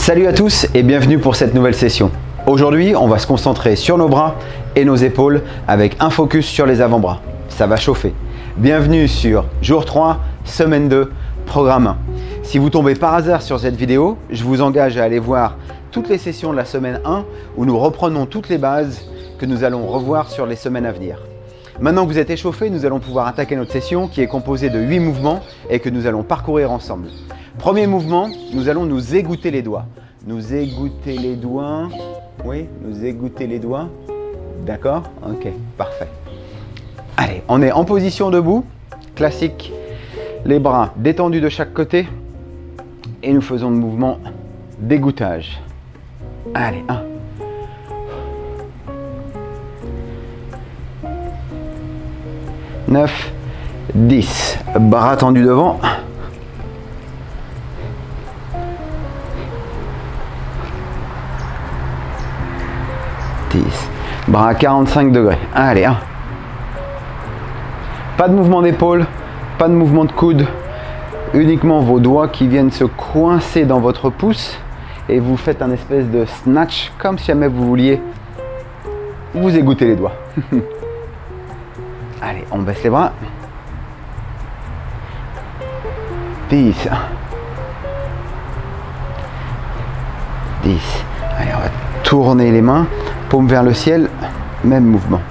Salut à tous et bienvenue pour cette nouvelle session. Aujourd'hui, on va se concentrer sur nos bras et nos épaules avec un focus sur les avant-bras. Ça va chauffer. Bienvenue sur jour 3, semaine 2, programme 1. Si vous tombez par hasard sur cette vidéo, je vous engage à aller voir toutes les sessions de la semaine 1 où nous reprenons toutes les bases que nous allons revoir sur les semaines à venir. Maintenant que vous êtes échauffé, nous allons pouvoir attaquer notre session qui est composée de 8 mouvements et que nous allons parcourir ensemble. Premier mouvement, nous allons nous égoutter les doigts. Nous égoutter les doigts. Oui, nous égoutter les doigts. D'accord? Ok, parfait. Allez, on est en position debout, classique. Les bras détendus de chaque côté. Et nous faisons le mouvement d'égouttage. Allez, 1. 9, 10. Bras tendus devant. 10. Bras à 45 degrés. Allez, 1. Pas de mouvement d'épaule, pas de mouvement de coude. Uniquement vos doigts qui viennent se coincer dans votre pouce. Et vous faites un espèce de snatch, comme si jamais vous vouliez vous égoutter les doigts. Allez, on baisse les bras. 10. 10. Allez, on va tourner les mains, paume vers le ciel, même mouvement.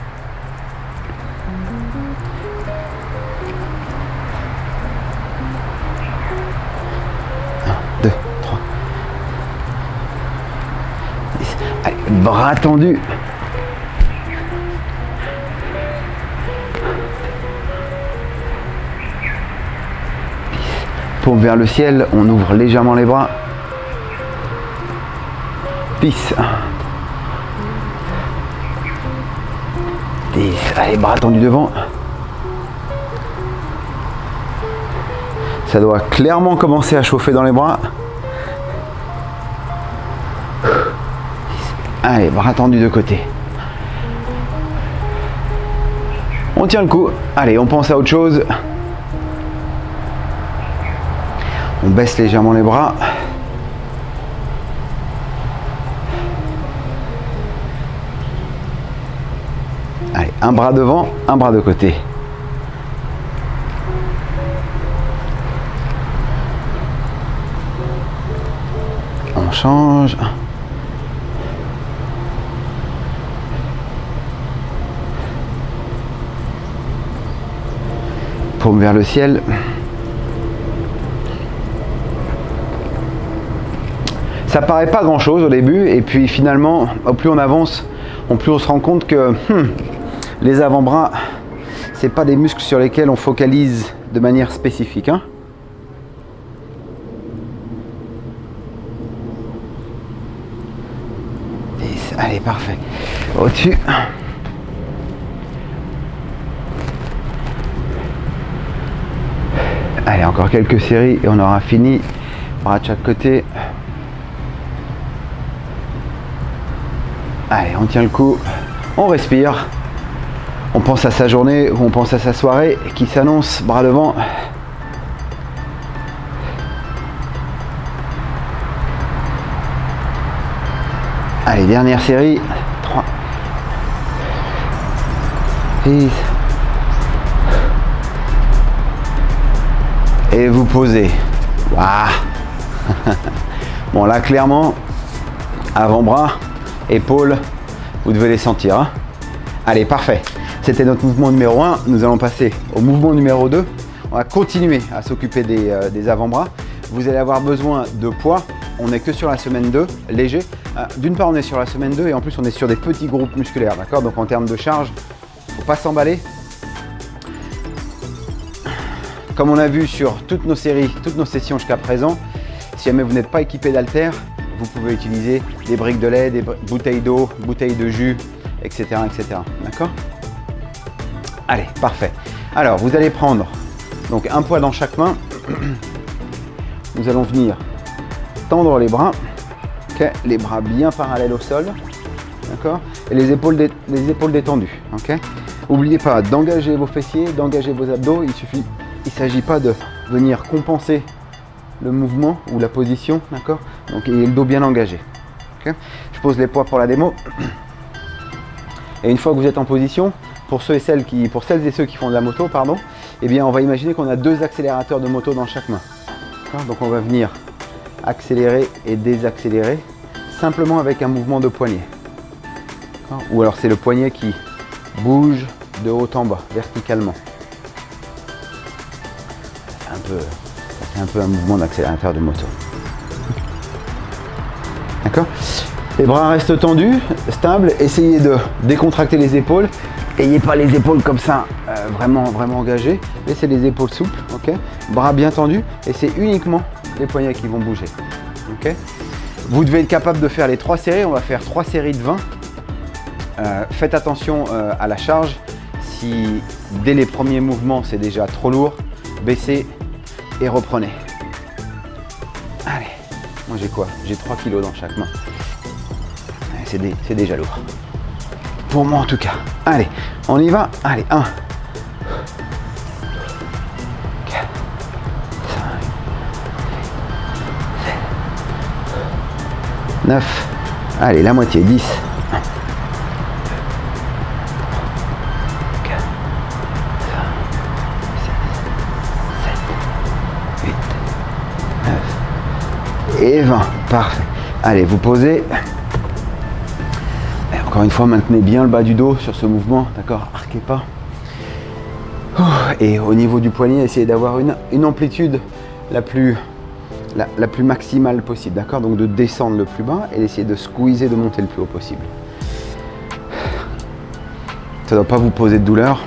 1, 2, 3. 10. Allez, bras tendus. Paume vers le ciel, on ouvre légèrement les bras. 10. 10. Allez, bras tendus devant. Ça doit clairement commencer à chauffer dans les bras. 10. Allez, bras tendus de côté. On tient le coup. Allez, on pense à autre chose. On baisse légèrement les bras. Allez, un bras devant, un bras de côté. On change. Paume vers le ciel. Ça paraît pas grand chose au début et puis finalement au plus on avance, plus on se rend compte que les avant-bras c'est pas des muscles sur lesquels on focalise de manière spécifique. Hein. Allez, parfait. Au-dessus. Allez, encore quelques séries et on aura fini. Bras de chaque côté. Allez, on tient le coup, on respire, on pense à sa journée ou on pense à sa soirée qui s'annonce, bras devant. Allez, dernière série, 3, 10. Et vous posez. Waouh. Bon là, clairement, avant-bras. Épaules, vous devez les sentir. Hein. Allez, parfait. C'était notre mouvement numéro 1. Nous allons passer au mouvement numéro 2. On va continuer à s'occuper des avant-bras. Vous allez avoir besoin de poids. On n'est que sur la semaine 2, léger. D'une part, on est sur la semaine 2 et en plus, on est sur des petits groupes musculaires. D'accord? Donc, en termes de charge, il ne faut pas s'emballer. Comme on a vu sur toutes nos séries, toutes nos sessions jusqu'à présent, si jamais vous n'êtes pas équipé d'haltères, vous pouvez utiliser des briques de lait, des bouteilles d'eau, bouteilles de jus, etc. etc. D'accord? Allez, parfait. Alors, vous allez prendre donc un poids dans chaque main. Nous allons venir tendre les bras. Okay, les bras bien parallèles au sol. D'accord? Et les épaules détendues. Okay? N'oubliez pas d'engager vos fessiers, d'engager vos abdos. Il ne s'agit pas de venir compenser le mouvement ou la position, d'accord? Donc, et le dos bien engagé. Okay, je pose les poids pour la démo. Et une fois que vous êtes en position, pour celles et ceux qui font de la moto, pardon, eh bien, on va imaginer qu'on a 2 accélérateurs de moto dans chaque main. Donc, on va venir accélérer et désaccélérer simplement avec un mouvement de poignet. Ou alors, c'est le poignet qui bouge de haut en bas, verticalement. C'est un peu un mouvement d'accélérateur de moto. D'accord? Les bras restent tendus, stables. Essayez de décontracter les épaules. N'ayez pas les épaules comme ça, vraiment engagées. Laissez les épaules souples. Okay, bras bien tendus. Et c'est uniquement les poignets qui vont bouger. Okay, vous devez être capable de faire les 3 séries. On va faire 3 séries de 20. Faites attention à la charge. Si dès les premiers mouvements c'est déjà trop lourd, baissez et reprenez. Allez, moi j'ai quoi? J'ai 3 kg dans chaque main. C'est déjà lourd. Pour moi en tout cas. Allez, on y va. Allez, 1, 4, 5, 7, 9. Allez, la moitié, 10. 9 et 20, parfait. Allez, vous posez. Et encore une fois, maintenez bien le bas du dos sur ce mouvement, d'accord? Arquez pas. Et au niveau du poignet, essayez d'avoir une amplitude la plus maximale possible, d'accord? Donc de descendre le plus bas et d'essayer de squeezer, de monter le plus haut possible. Ça ne doit pas vous poser de douleur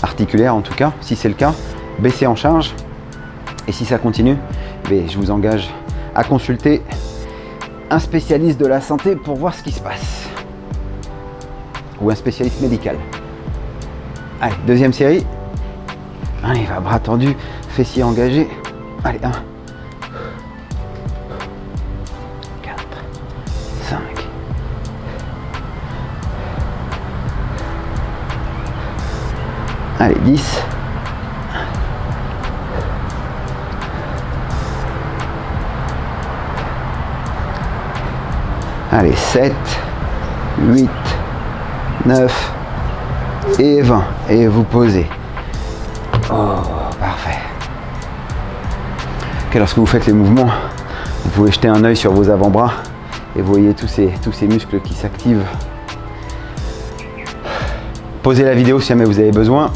articulaire en tout cas. Si c'est le cas, baissez en charge. Et si ça continue, je vous engage à consulter un spécialiste de la santé pour voir ce qui se passe. Ou un spécialiste médical. Allez, deuxième série. Allez, va, bras tendus, fessiers engagés. Allez, 1, 4, 5. Allez, 10. Allez, 7, 8, 9 et 20. Et vous posez. Oh, parfait. Okay, lorsque vous faites les mouvements, vous pouvez jeter un œil sur vos avant-bras et vous voyez tous ces muscles qui s'activent. Posez la vidéo si jamais vous avez besoin.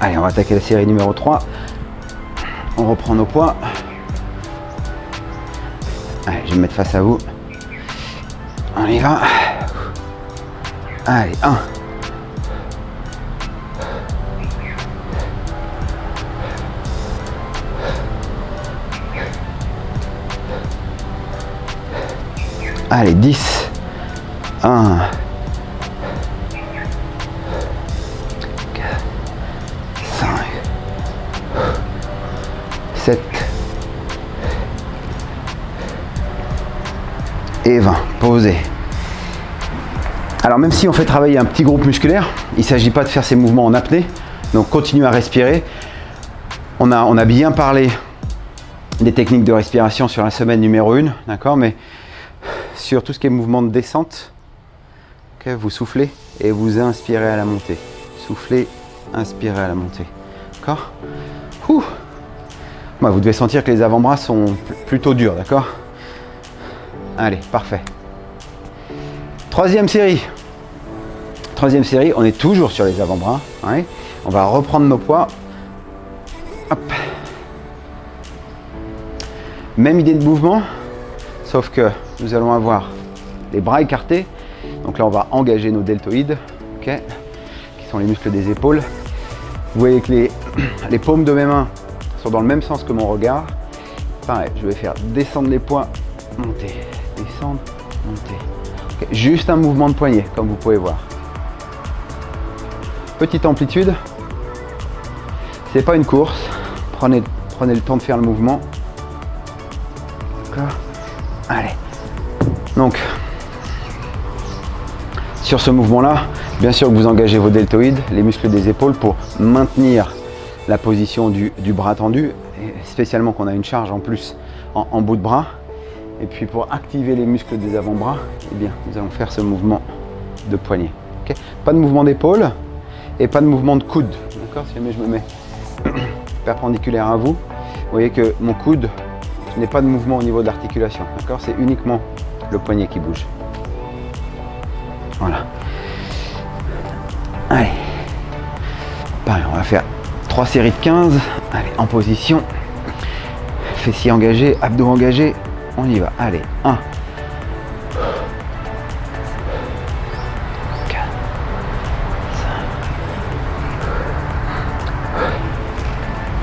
Allez, on va attaquer la série numéro 3. On reprend nos poids. Allez, je vais me mettre face à vous. On y va. Allez, 1. Allez, 10. 1. 4. 5. 7. Et 20. Posez. Alors même si on fait travailler un petit groupe musculaire, il ne s'agit pas de faire ces mouvements en apnée. Donc continuez à respirer. On a bien parlé des techniques de respiration sur la semaine numéro 1, d'accord, mais sur tout ce qui est mouvement de descente, okay, vous soufflez et vous inspirez à la montée. Soufflez, inspirez à la montée. D'accord? Vous devez sentir que les avant-bras sont plutôt durs, d'accord? Allez, parfait. Troisième série. Troisième série, on est toujours sur les avant-bras. Ouais. On va reprendre nos poids. Hop. Même idée de mouvement, sauf que nous allons avoir les bras écartés. Donc là, on va engager nos deltoïdes, okay, qui sont les muscles des épaules. Vous voyez que les paumes de mes mains sont dans le même sens que mon regard. Pareil, je vais faire descendre les poids, monter, descendre, monter. Okay. Juste un mouvement de poignet, comme vous pouvez voir. Petite amplitude. C'est pas une course. Prenez le temps de faire le mouvement. D'accord. Allez. Donc, sur ce mouvement-là, bien sûr que vous engagez vos deltoïdes, les muscles des épaules, pour maintenir la position du bras tendu. Et spécialement qu'on a une charge en plus en bout de bras. Et puis pour activer les muscles des avant-bras, eh bien, nous allons faire ce mouvement de poignet. Okay, pas de mouvement d'épaule et pas de mouvement de coude. D'accord, si jamais je me mets perpendiculaire à vous, vous voyez que mon coude, je n'ai pas de mouvement au niveau de l'articulation. D'accord, c'est uniquement le poignet qui bouge. Voilà. Allez. Pareil, on va faire 3 séries de 15. Allez, en position. Fessiers engagés, abdos engagés. On y va. Allez, 1. 4.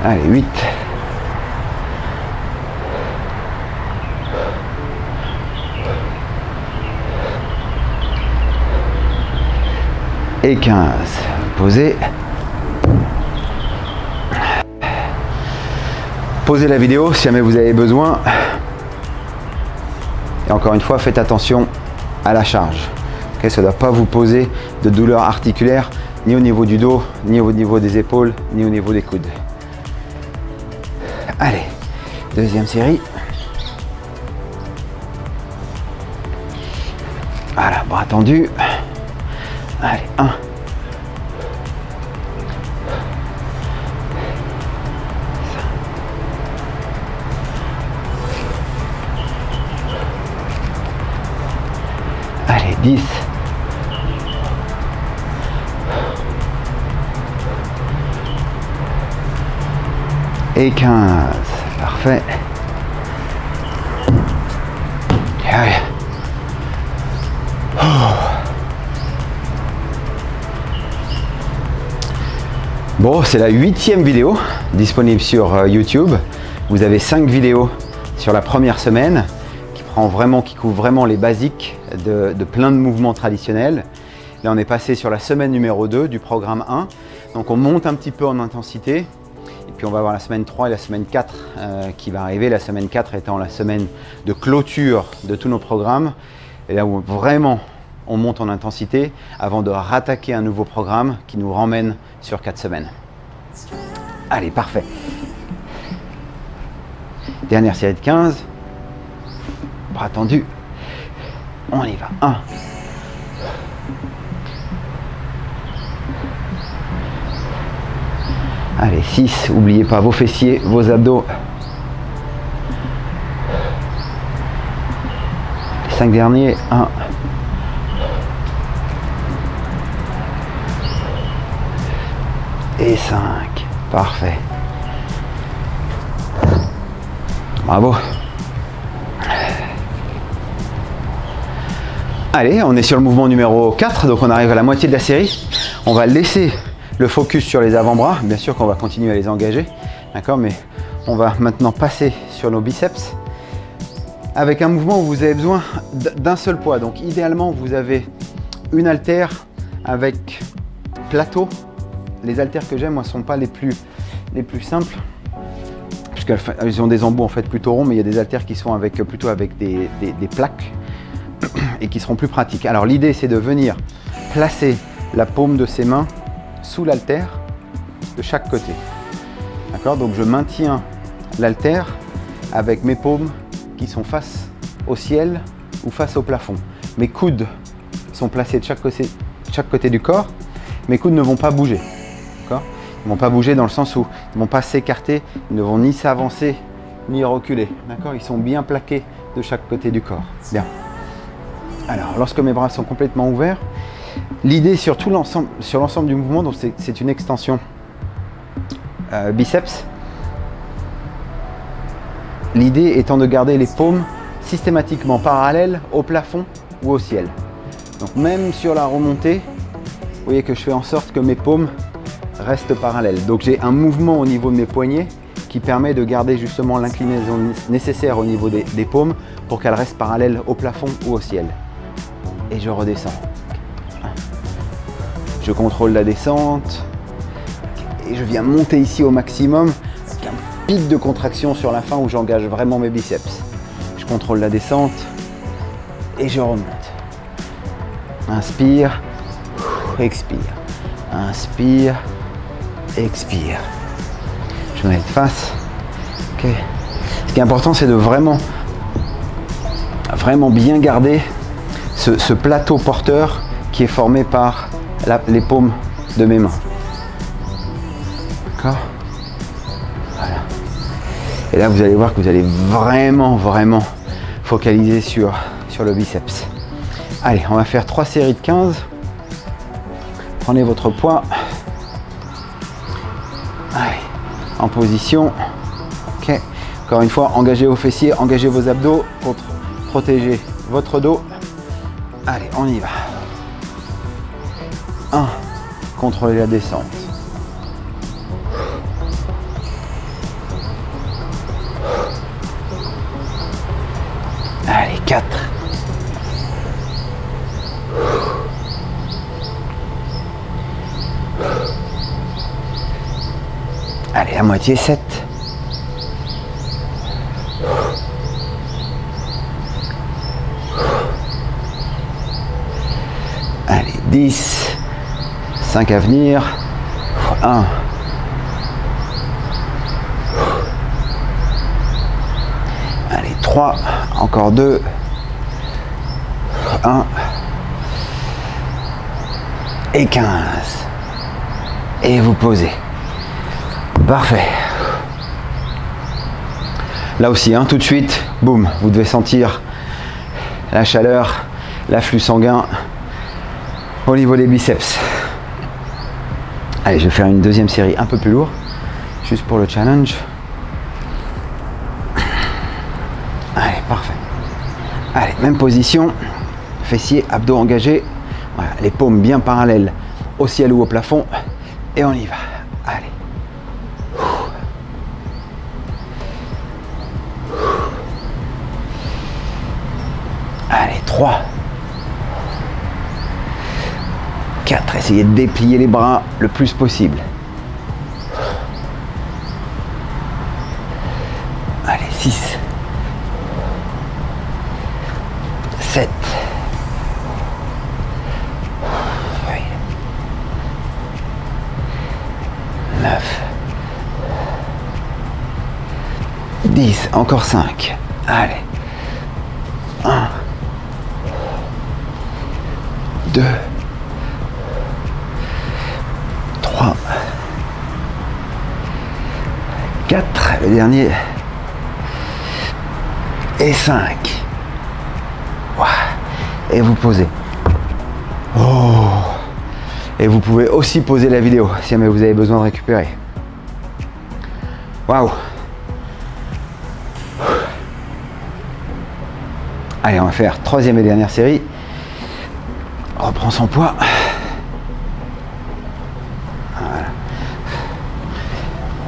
5. Allez, 8. Et 15. Posez. Posez la vidéo si jamais vous avez besoin. Et encore une fois, faites attention à la charge. Okay, ça ne doit pas vous poser de douleur articulaire, ni au niveau du dos, ni au niveau des épaules, ni au niveau des coudes. Allez, deuxième série. Voilà, bras tendus. Allez, 1. Allez, 10. Et 15. Parfait. Allez. Bon, c'est la 8e vidéo disponible sur YouTube. Vous avez 5 vidéos sur la première semaine qui couvre vraiment les basiques de plein de mouvements traditionnels. Là, on est passé sur la semaine numéro 2 du programme 1. Donc, on monte un petit peu en intensité. Et puis, on va voir la semaine 3 et la semaine 4 qui va arriver. La semaine 4 étant la semaine de clôture de tous nos programmes. Et là où vraiment on monte en intensité avant de rattaquer un nouveau programme qui nous ramène sur 4 semaines. Allez, parfait. Dernière série de 15. Bras tendus. On y va. 1. Allez, 6. N'oubliez pas vos fessiers, vos abdos. Les 5 derniers. 1. Et 5. Parfait. Bravo. Allez, on est sur le mouvement numéro 4, donc on arrive à la moitié de la série. On va laisser le focus sur les avant-bras. Bien sûr qu'on va continuer à les engager, d'accord, mais on va maintenant passer sur nos biceps avec un mouvement où vous avez besoin d'un seul poids. Donc idéalement, vous avez une haltère avec plateau. Les haltères que j'aime, moi, ne sont pas les plus simples, puisqu'elles ont des embouts en fait plutôt ronds, mais il y a des haltères qui sont plutôt avec des plaques et qui seront plus pratiques. Alors l'idée, c'est de venir placer la paume de ses mains sous l'haltère de chaque côté. D'accord, donc je maintiens l'haltère avec mes paumes qui sont face au ciel ou face au plafond. Mes coudes sont placés de chaque côté du corps. Mes coudes ne vont pas bouger. D'accord, ils ne vont pas bouger dans le sens où ils ne vont pas s'écarter, ils ne vont ni s'avancer ni reculer. D'accord, ils sont bien plaqués de chaque côté du corps. Bien. Alors, lorsque mes bras sont complètement ouverts, l'idée sur l'ensemble du mouvement, donc c'est une extension biceps. L'idée étant de garder les paumes systématiquement parallèles au plafond ou au ciel. Donc même sur la remontée, vous voyez que je fais en sorte que mes paumes restent parallèles. Donc j'ai un mouvement au niveau de mes poignets qui permet de garder justement l'inclinaison nécessaire au niveau des paumes pour qu'elles restent parallèles au plafond ou au ciel. Et je redescends. Je contrôle la descente et je viens monter ici au maximum avec un pic de contraction sur la fin où j'engage vraiment mes biceps. Je contrôle la descente et je remonte. Inspire, expire. Inspire, expire. Je me mets de face. Ok. Ce qui est important, c'est de vraiment bien garder ce plateau porteur qui est formé par les paumes de mes mains. D'accord? Voilà. Et là, vous allez voir que vous allez vraiment focaliser sur le biceps. Allez, on va faire 3 séries de 15. Prenez votre poids. Allez, en position. Ok. Encore une fois, engagez vos fessiers, engagez vos abdos pour protéger votre dos. Allez, on y va. 1. Contrôlez la descente. 4. Allez, la moitié, 7. Allez, 10. 5 à venir. 1. Allez, 3. Encore 2. 1 et 15 et vous posez. Parfait. Là aussi, tout de suite, boum, vous devez sentir la chaleur, l'afflux sanguin au niveau des biceps. Allez, je vais faire une deuxième série un peu plus lourde, juste pour le challenge. Allez, parfait. Allez, même position. Fessiers, abdos engagés, voilà, les paumes bien parallèles au ciel ou au plafond, et on y va. Allez. Allez, 3. 4, essayez de déplier les bras le plus possible. Allez, 6. 7. 9, 10, encore 5. Allez. 1, 2, 3, 4, le dernier. Et 5. Et vous posez. Oh. Et vous pouvez aussi poser la vidéo si jamais vous avez besoin de récupérer. Waouh! Allez, on va faire troisième et dernière série. On reprend son poids. Voilà.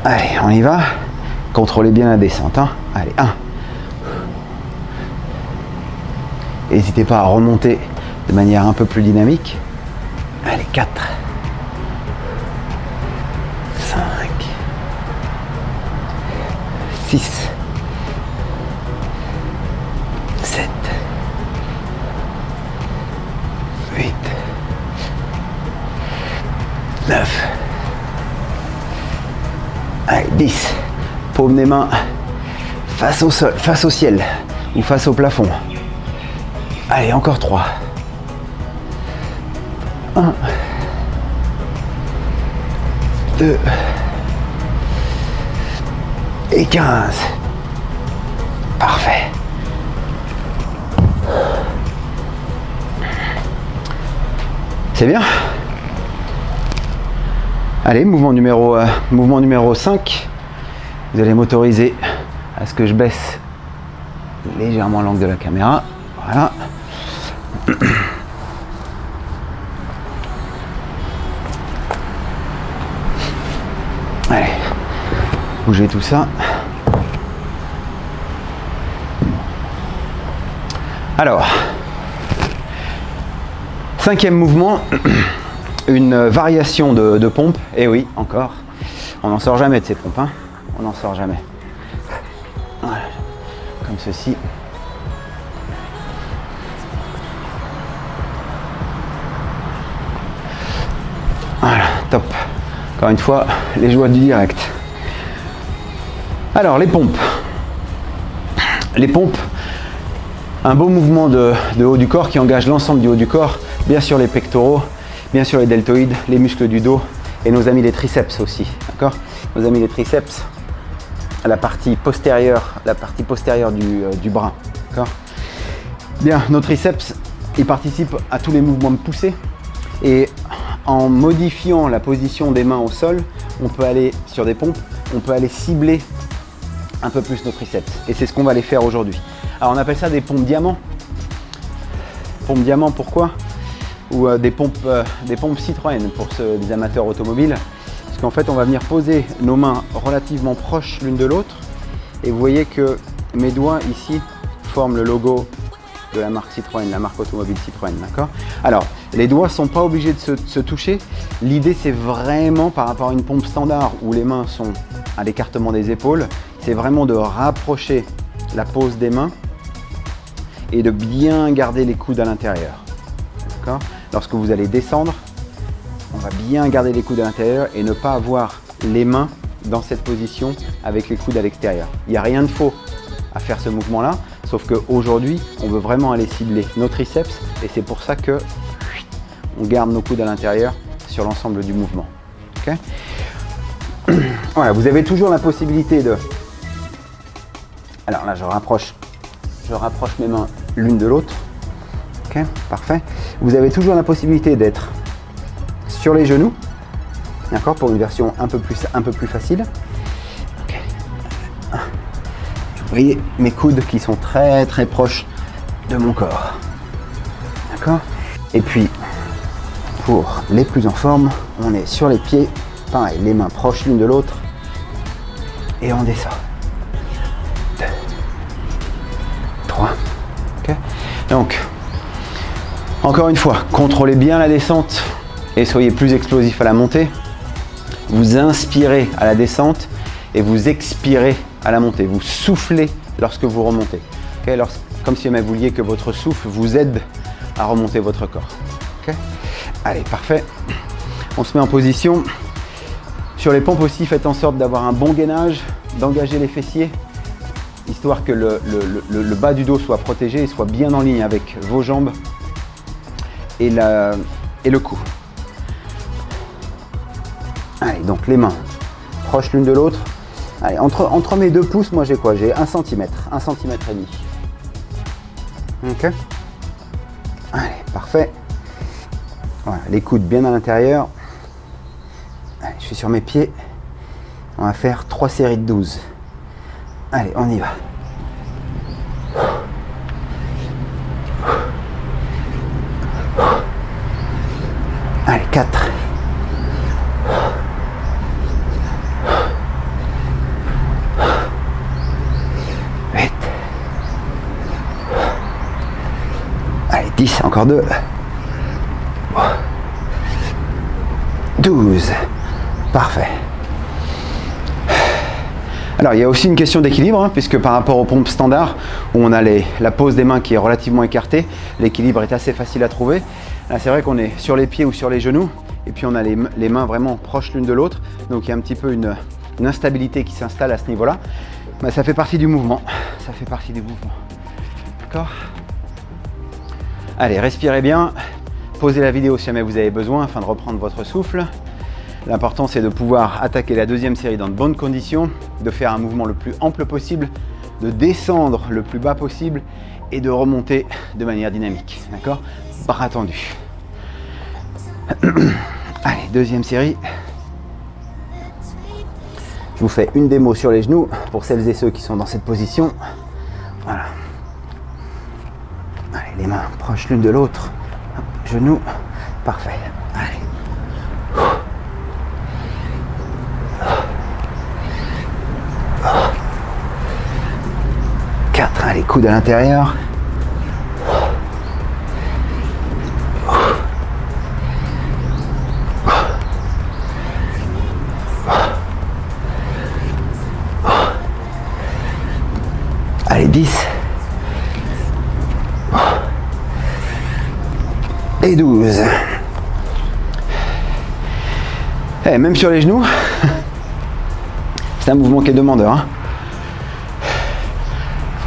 Allez, on y va. Contrôlez bien la descente. Allez, 1. N'hésitez pas à remonter de manière un peu plus dynamique. Allez, 4, 5, 6, 7, 8, 9, allez, 10. Paume des mains face au sol, face au ciel ou face au plafond. Allez, encore 3. 1, 2 et 15. Parfait. C'est bien. Allez, mouvement numéro 5. Vous allez m'autoriser à ce que je baisse légèrement l'angle de la caméra. Voilà. Allez, bougez tout ça. Alors, cinquième mouvement, une variation de pompe. Et oui, encore, on n'en sort jamais de ces pompes, on n'en sort jamais. Voilà. Comme ceci. Voilà, top. Encore une fois, les joies du direct. Alors les pompes. Les pompes, un beau mouvement de haut du corps qui engage l'ensemble du haut du corps, bien sûr les pectoraux, bien sûr les deltoïdes, les muscles du dos et nos amis les triceps aussi, d'accord? Nos amis les triceps, la partie postérieure du bras, d'accord? Bien, nos triceps, ils participent à tous les mouvements de poussée et en modifiant la position des mains au sol, on peut aller sur des pompes, on peut aller cibler un peu plus nos triceps et c'est ce qu'on va aller faire aujourd'hui. Alors on appelle ça des pompes diamants. Pompes diamants, pourquoi? Ou des pompes Citroën pour les amateurs automobiles. Parce qu'en fait on va venir poser nos mains relativement proches l'une de l'autre et vous voyez que mes doigts ici forment le logo de la marque Citroën, la marque automobile Citroën, d'accord? Alors, les doigts ne sont pas obligés de se toucher. L'idée, c'est vraiment par rapport à une pompe standard où les mains sont à l'écartement des épaules, c'est vraiment de rapprocher la pose des mains et de bien garder les coudes à l'intérieur, d'accord? Lorsque vous allez descendre, on va bien garder les coudes à l'intérieur et ne pas avoir les mains dans cette position avec les coudes à l'extérieur. Il n'y a rien de faux à faire ce mouvement-là, sauf qu'aujourd'hui, on veut vraiment aller cibler nos triceps et c'est pour ça que on garde nos coudes à l'intérieur sur l'ensemble du mouvement. Okay? Voilà, vous avez toujours la possibilité de... Alors là, je rapproche mes mains l'une de l'autre. Ok, parfait. Vous avez toujours la possibilité d'être sur les genoux, d'accord, pour une version un peu plus facile. Okay. Vous voyez mes coudes qui sont très très proches de mon corps, d'accord. Et puis pour les plus en forme, on est sur les pieds, pareil, les mains proches l'une de l'autre et on descend. 2, 3. Okay. Donc encore une fois, contrôlez bien la descente et soyez plus explosif à la montée. Vous inspirez à la descente et vous expirez à la montée. Vous soufflez lorsque vous remontez. Okay? Comme si vous vouliez que votre souffle vous aide à remonter votre corps. Okay? Allez, parfait. On se met en position. Sur les pompes aussi, faites en sorte d'avoir un bon gainage, d'engager les fessiers, histoire que le bas du dos soit protégé et soit bien en ligne avec vos jambes et le cou. Allez, donc les mains proches l'une de l'autre. Allez, entre mes deux pouces, moi j'ai quoi? J'ai 1 cm, 1 cm et demi. Ok. Allez, parfait. Voilà, les coudes bien à l'intérieur. Allez, je suis sur mes pieds. On va faire 3 séries de 12. Allez, on y va. Allez, 4. 8. Allez, 10, encore 2. 12. Parfait. Alors il y a aussi une question d'équilibre, hein, puisque par rapport aux pompes standards, où on a la pose des mains qui est relativement écartée, l'équilibre est assez facile à trouver. Là c'est vrai qu'on est sur les pieds ou sur les genoux, et puis on a les mains vraiment proches l'une de l'autre, donc il y a un petit peu une instabilité qui s'installe à ce niveau-là. Mais ça fait partie du mouvement, ça fait partie du mouvement. D'accord? Allez, respirez bien, posez la vidéo si jamais vous avez besoin afin de reprendre votre souffle. L'important c'est de pouvoir attaquer la deuxième série dans de bonnes conditions, de faire un mouvement le plus ample possible, de descendre le plus bas possible et de remonter de manière dynamique. D'accord? Bras tendus. Allez, deuxième série. Je vous fais une démo sur les genoux pour celles et ceux qui sont dans cette position. Voilà. Allez, les mains proches l'une de l'autre. Genoux. Parfait. Allez. 4, allez, coude à l'intérieur. 10 et 12. Même sur les genoux, c'est un mouvement qui est demandeur, hein.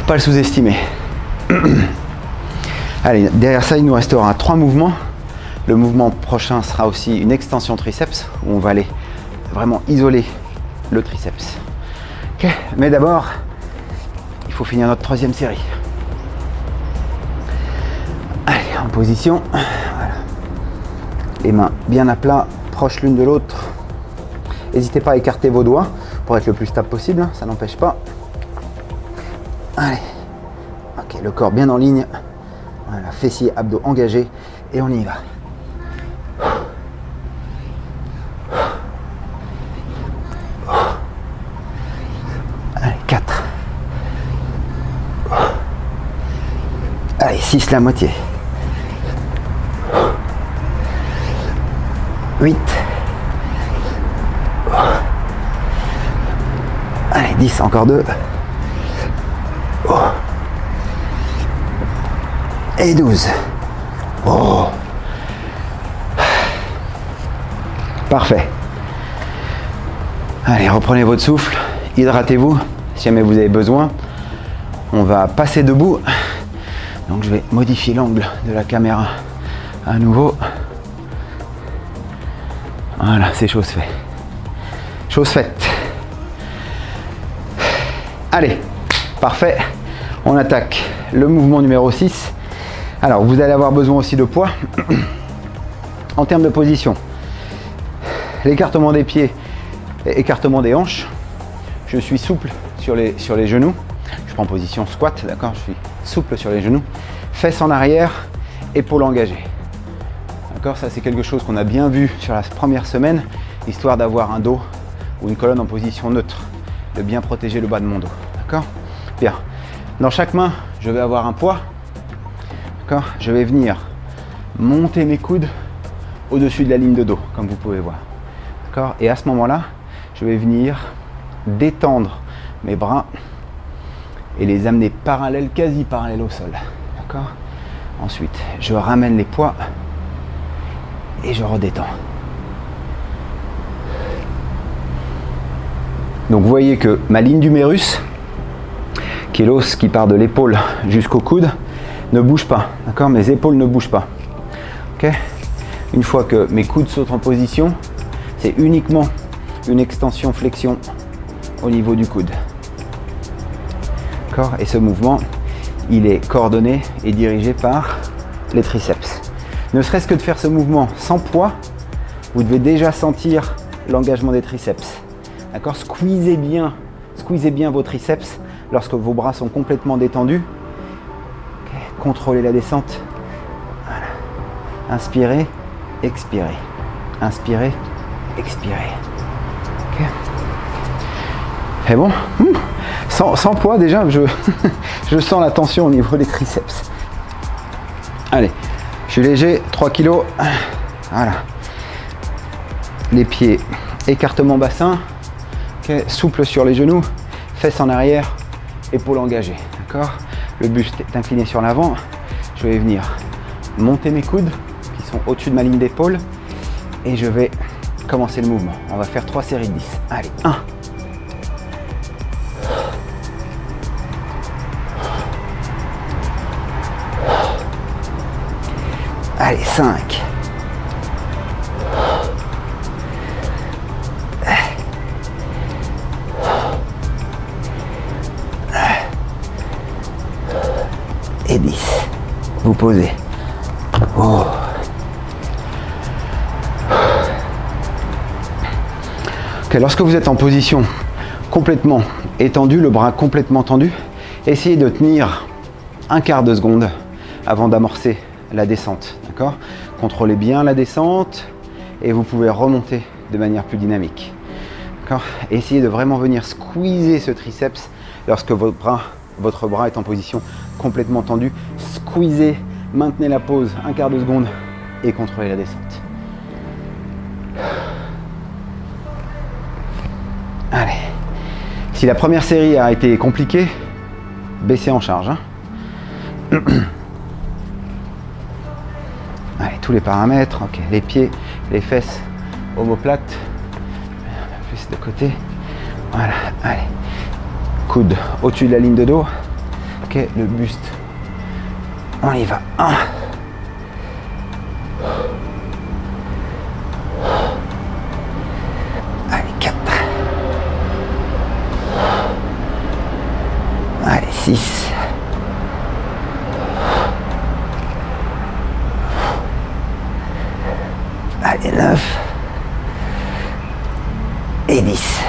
pas le sous-estimer. Allez, derrière ça, il nous restera 3 mouvements. Le mouvement prochain sera aussi une extension triceps, où on va aller vraiment isoler le triceps. Ok, mais d'abord, il faut finir notre 3e série. Allez, en position. Voilà. Les mains bien à plat, proches l'une de l'autre. N'hésitez pas à écarter vos doigts pour être le plus stable possible, ça n'empêche pas. Allez, ok, le corps bien en ligne. Voilà, fessiers, abdos engagés et on y va. Allez, 4. Allez, 6, la moitié. 8. Allez, 10, encore 2. Et 12. Oh. Parfait. Allez, reprenez votre souffle, hydratez-vous si jamais vous avez besoin. On va passer debout. Donc je vais modifier l'angle de la caméra à nouveau. Voilà, c'est chose faite. Chose faite. Allez, parfait. On attaque le mouvement numéro 6. Alors, vous allez avoir besoin aussi de poids. En termes de position, l'écartement des pieds, écartement des hanches. Je suis souple sur les genoux. Je prends position squat, d'accord? Je suis souple sur les genoux. Fesses en arrière, épaules engagées. D'accord? Ça, c'est quelque chose qu'on a bien vu sur la première semaine, histoire d'avoir un dos ou une colonne en position neutre, de bien protéger le bas de mon dos. D'accord? Bien. Dans chaque main, je vais avoir un poids. D'accord? Je vais venir monter mes coudes au-dessus de la ligne de dos, comme vous pouvez voir. D'accord? Et à ce moment-là, je vais venir détendre mes bras et les amener parallèles, quasi parallèles au sol. D'accord? Ensuite, je ramène les poids et je redétends. Donc vous voyez que ma ligne d'humérus, qui est l'os qui part de l'épaule jusqu'au coude, ne bouge pas. D'accord? Mes épaules ne bougent pas. Ok? Une fois que mes coudes sont en position, c'est uniquement une extension flexion au niveau du coude. D'accord? Et ce mouvement, il est coordonné et dirigé par les triceps. Ne serait-ce que de faire ce mouvement sans poids, vous devez déjà sentir l'engagement des triceps. D'accord? Squeezez bien vos triceps lorsque vos bras sont complètement détendus. Okay. Contrôlez la descente. Voilà. Inspirez, expirez. Inspirez, expirez. Okay. C'est bon? Sans poids déjà, je sens la tension au niveau des triceps. Allez, je suis léger, 3 kg. Voilà. Les pieds, écartement bassin. Okay. Souple sur les genoux, fesses en arrière, épaules engagées. D'accord? Le buste est incliné sur l'avant. Je vais venir monter mes coudes qui sont au-dessus de ma ligne d'épaule et je vais commencer le mouvement. On va faire 3 séries de 10. Allez, 1. Allez, 5. Et 10. Vous posez. Oh. Okay, lorsque vous êtes en position complètement étendue, le bras complètement tendu, essayez de tenir un quart de seconde avant d'amorcer la descente. D'accord? Contrôlez bien la descente et vous pouvez remonter de manière plus dynamique. D'accord? Essayez de vraiment venir squeezer ce triceps lorsque votre bras est en position complètement tendu. Squeezez, maintenez la pause un quart de seconde et contrôlez la descente. Allez. Si la première série a été compliquée, baissez en charge. Hein. Allez, tous les paramètres. Ok, les pieds, les fesses, omoplates. Plus de côté. Voilà, allez. Coude au-dessus de la ligne de dos. Ok, le buste. On y va. 1. Allez, 4. Allez, 6. Allez, 9. Et 10.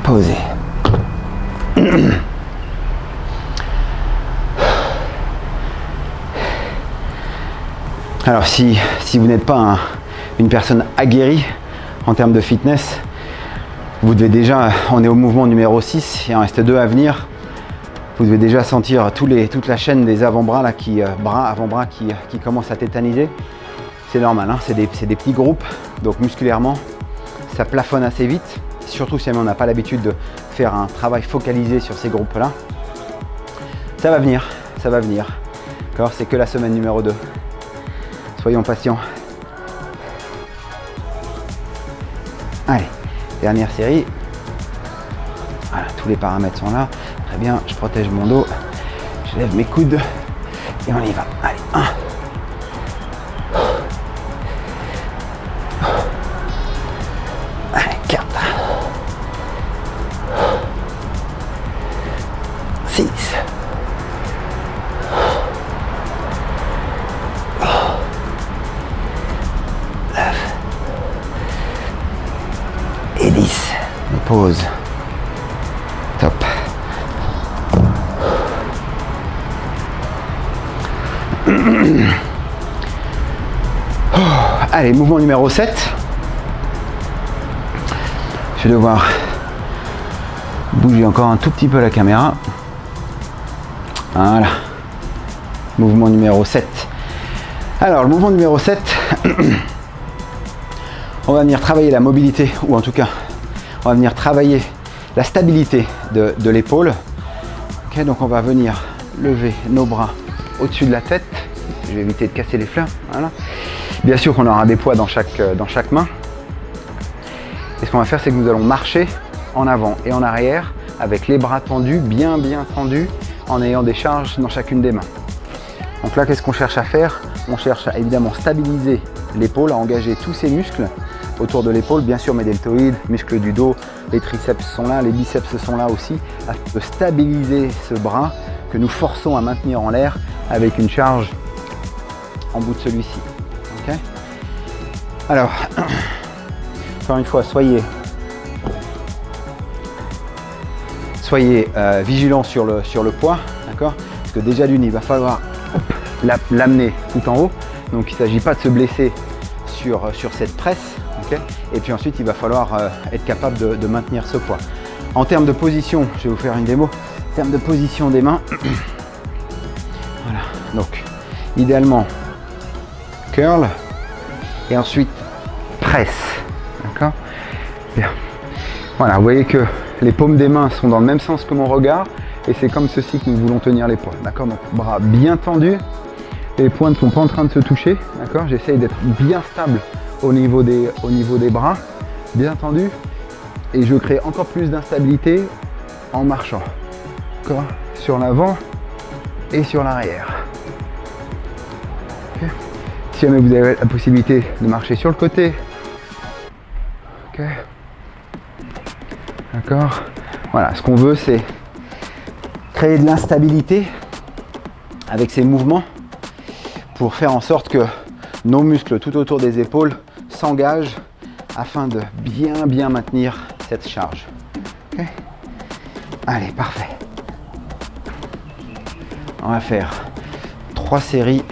Posez. Alors si vous n'êtes pas une personne aguerrie en termes de fitness, vous devez déjà, on est au mouvement numéro 6, il en reste 2 à venir, vous devez déjà sentir toute la chaîne des avant-bras là, avant-bras qui commencent à tétaniser. C'est normal, hein, c'est des petits groupes, donc musculairement ça plafonne assez vite, surtout si on n'a pas l'habitude de faire un travail focalisé sur ces groupes là. Ça va venir, d'accord, c'est que la semaine numéro 2. Soyons patients. Allez, dernière série. Voilà, tous les paramètres sont là. Très bien, je protège mon dos. Je lève mes coudes et on y va. Allez, 1. Allez, 4. 6. Et 10. On pose. Top. Allez, mouvement numéro 7. Je vais devoir bouger encore un tout petit peu la caméra. Voilà. Mouvement numéro 7. Alors, le mouvement numéro 7, on va venir travailler la mobilité, ou en tout cas, on va venir travailler la stabilité de l'épaule. Okay, donc on va venir lever nos bras au-dessus de la tête. Je vais éviter de casser les fleurs. Voilà. Bien sûr qu'on aura des poids dans chaque main. Et ce qu'on va faire, c'est que nous allons marcher en avant et en arrière avec les bras tendus, bien tendus, en ayant des charges dans chacune des mains. Donc là, qu'est-ce qu'on cherche à faire? On cherche à évidemment stabiliser l'épaule, à engager tous ces muscles autour de l'épaule, bien sûr mes deltoïdes, muscles du dos, les triceps sont là, les biceps sont là aussi, à stabiliser ce bras que nous forçons à maintenir en l'air avec une charge en bout de celui-ci. Okay, alors, encore une fois, soyez vigilants sur le poids, d'accord? Parce que déjà d'une, il va falloir l'amener tout en haut, donc il ne s'agit pas de se blesser sur cette presse, okay, et puis ensuite il va falloir être capable de maintenir ce poids. En termes de position, je vais vous faire une démo, en termes de position des mains, voilà, donc idéalement curl et ensuite presse, d'accord? Bien. Voilà, vous voyez que les paumes des mains sont dans le même sens que mon regard et c'est comme ceci que nous voulons tenir les poings, d'accord? Donc bras bien tendus, les poings ne sont pas en train de se toucher, d'accord? J'essaye d'être bien stable au niveau des bras, bien tendus, et je crée encore plus d'instabilité en marchant, d'accord? Sur l'avant et sur l'arrière. Okay. Si jamais vous avez la possibilité de marcher sur le côté, ok, d'accord, voilà, ce qu'on veut c'est créer de l'instabilité avec ces mouvements pour faire en sorte que nos muscles tout autour des épaules s'engagent afin de bien maintenir cette charge. Okay. Allez, parfait. On va faire 3 séries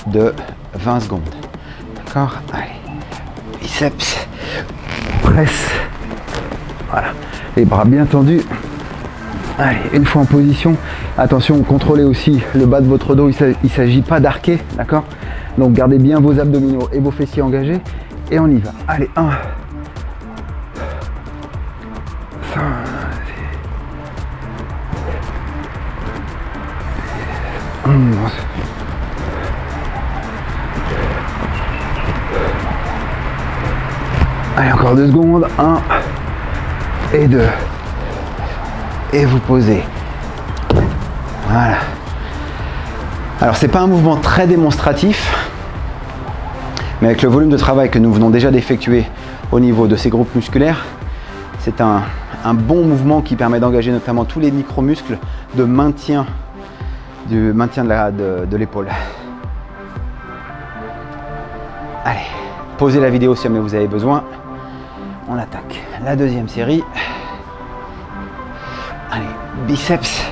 de 20 secondes. D'accord? Allez. Biceps. Presse. Voilà. Les bras bien tendus. Allez, une fois en position. Attention, contrôlez aussi le bas de votre dos. Il ne s'agit pas d'arquer. D'accord? Donc gardez bien vos abdominaux et vos fessiers engagés. Et on y va. Allez, 1. 5. Allez, encore 2 secondes. 1 et 2. Et vous posez. Voilà. Alors c'est pas un mouvement très démonstratif, mais avec le volume de travail que nous venons déjà d'effectuer au niveau de ces groupes musculaires, c'est un bon mouvement qui permet d'engager notamment tous les micro-muscles de maintien de l'épaule. Allez, posez la vidéo si jamais vous avez besoin. On attaque la deuxième série. Allez, biceps,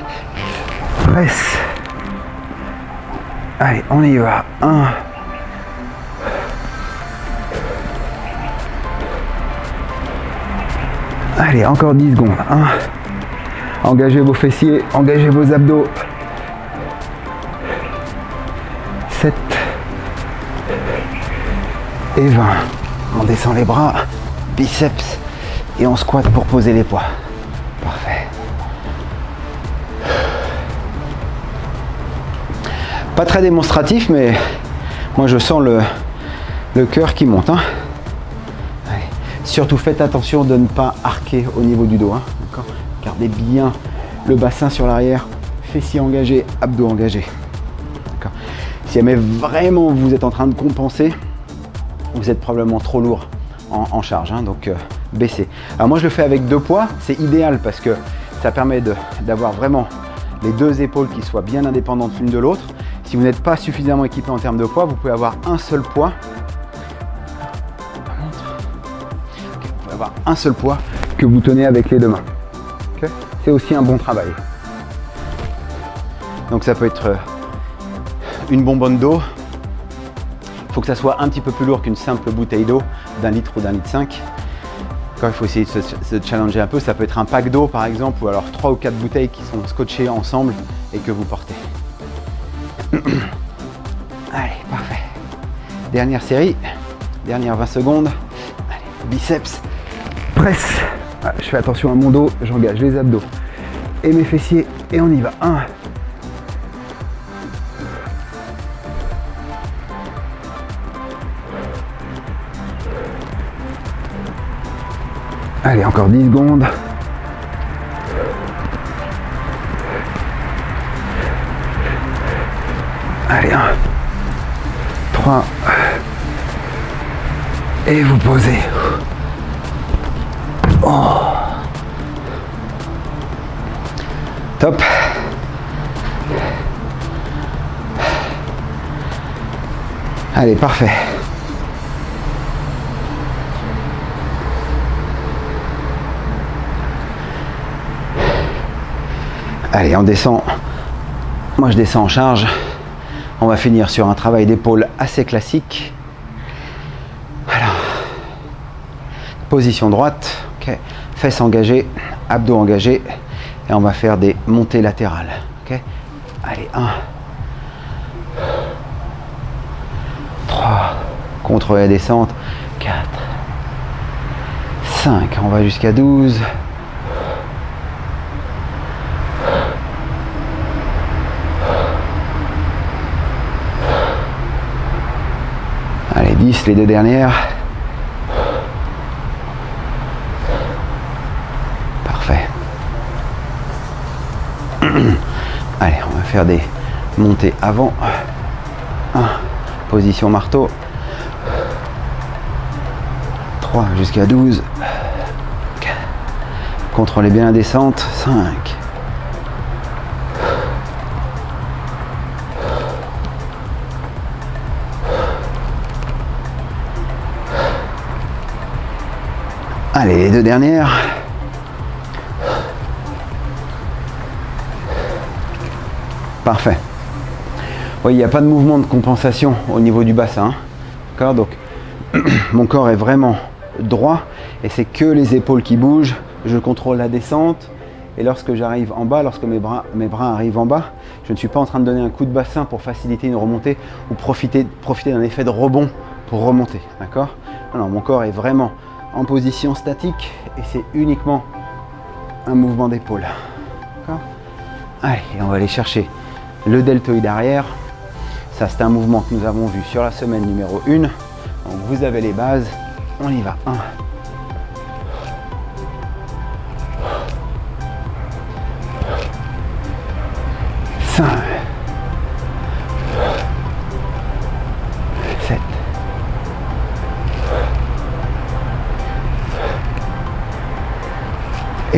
presse. Allez, on y va. 1. Allez, encore 10 secondes. 1. Engagez vos fessiers, engagez vos abdos. 7. Et 20. On descend les bras, biceps, et on squatte pour poser les poids. Parfait. Pas très démonstratif, mais moi je sens le cœur qui monte. Hein. Surtout faites attention de ne pas arquer au niveau du dos. Hein. Gardez bien le bassin sur l'arrière, fessiers engagés, abdos engagés. Si jamais vraiment vous êtes en train de compenser, vous êtes probablement trop lourd en charge. Hein. Donc baissez. Alors moi je le fais avec 2 poids, c'est idéal parce que ça permet d'avoir vraiment les 2 épaules qui soient bien indépendantes l'une de l'autre. Si vous n'êtes pas suffisamment équipé en termes de poids, vous pouvez avoir un seul poids. Vous pouvez avoir un seul poids que vous tenez avec les 2 mains. Okay. C'est aussi un bon travail. Donc ça peut être une bonbonne d'eau. Il faut que ça soit un petit peu plus lourd qu'une simple bouteille d'eau d'1 litre ou d'1,5 litre. Quand il faut essayer de se challenger un peu, ça peut être un pack d'eau par exemple, ou alors 3 ou 4 bouteilles qui sont scotchées ensemble et que vous portez. Allez, parfait. Dernière série, dernière 20 secondes. Allez, biceps, presse. Je fais attention à mon dos, j'engage les abdos et mes fessiers et on y va. 1. Allez, encore 10 secondes. Allez, 1, 3. Et vous posez. Oh. Top. Allez, parfait. Allez, on descend. Moi, je descends en charge. On va finir sur un travail d'épaule assez classique. Alors, position droite, okay. Fesses engagées, abdos engagés, et on va faire des montées latérales. Okay. Allez, 1, 3, contrôle la descente, 4, 5, on va jusqu'à 12. Allez, 10, les 2 dernières. Parfait. Allez, on va faire des montées avant. 1, position marteau. 3 jusqu'à 12. 4. Contrôlez bien la descente. 5. Allez, les 2 dernières. Parfait. Oui, il n'y a pas de mouvement de compensation au niveau du bassin. D'accord, donc mon corps est vraiment droit et c'est que les épaules qui bougent. Je contrôle la descente et lorsque j'arrive en bas, lorsque mes bras arrivent en bas, je ne suis pas en train de donner un coup de bassin pour faciliter une remontée ou profiter d'un effet de rebond pour remonter. D'accord? Alors mon corps est vraiment en position statique et c'est uniquement un mouvement d'épaule. Allez, on va aller chercher le deltoïde arrière. Ça, c'est un mouvement que nous avons vu sur la semaine numéro 1. Donc vous avez les bases, on y va. 1, 5,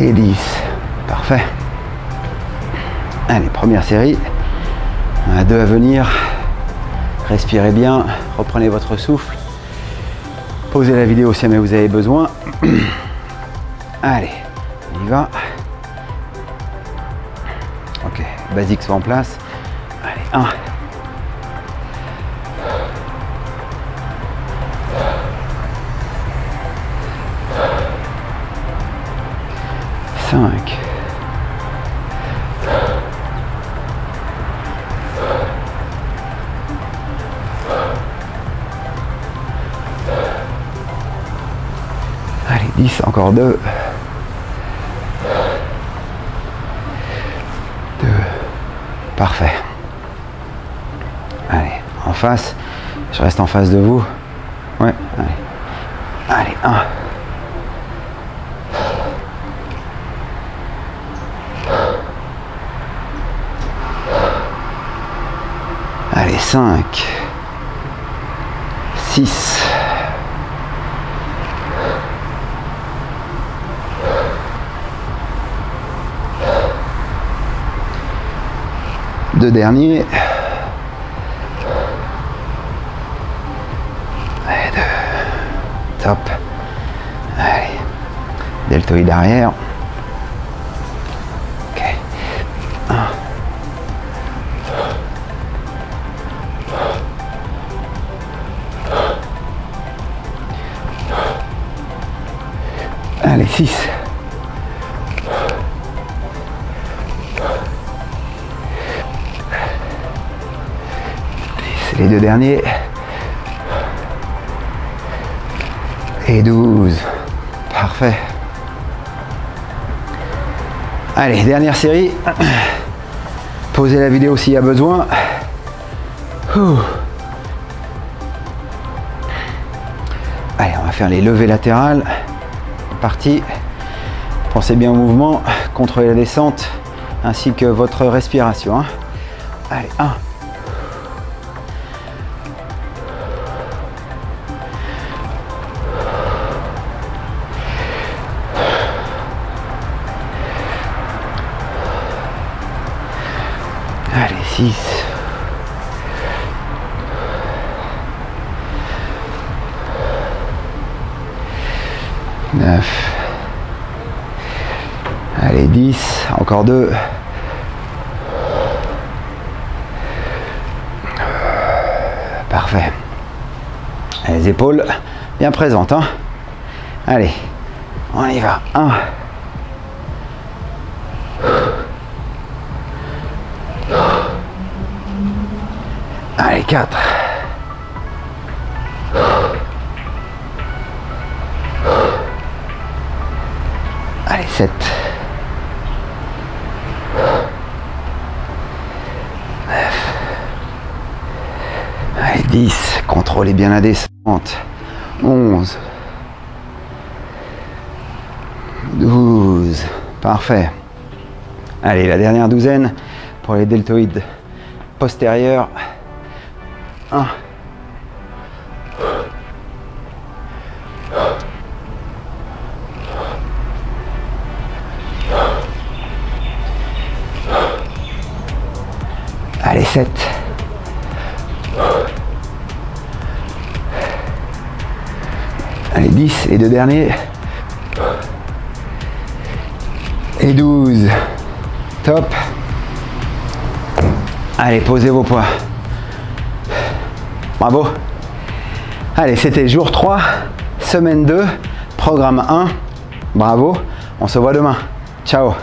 Et 10. Parfait. Allez, première série. On a 2 à venir. Respirez bien, reprenez votre souffle. Pausez la vidéo si jamais vous avez besoin. Allez, on y va. Ok, basique soit en place. Allez, 1. 5. 10, encore 2. 2. Parfait. Allez, en face. Je reste en face de vous. Ouais, allez. Allez, 1. Allez, 5. 6. 2 derniers. Et 2. Top. Allez. Deltoïde arrière. Ok. 1. Allez, 6. Les 2 derniers. Et 12. Parfait. Allez, dernière série. Posez la vidéo s'il y a besoin. Allez, on va faire les levées latérales. Parti. Pensez bien au mouvement, contrôlez la descente ainsi que votre respiration. Allez, 1. Allez, 6. 9. Allez, 10. Encore 2. Parfait. Les épaules bien présentes. Allez, on y va. 1. Allez, 4. Allez, 7. 9. Allez, 10. Contrôlez bien la descente. 11. 12. Parfait. Allez, la dernière douzaine pour les deltoïdes postérieurs. 1. Allez, 7. Allez, 10, les 2 derniers. Et 12. Top. Allez, posez vos poids. Bravo. Allez, c'était jour 3, semaine 2, programme 1. Bravo. On se voit demain. Ciao.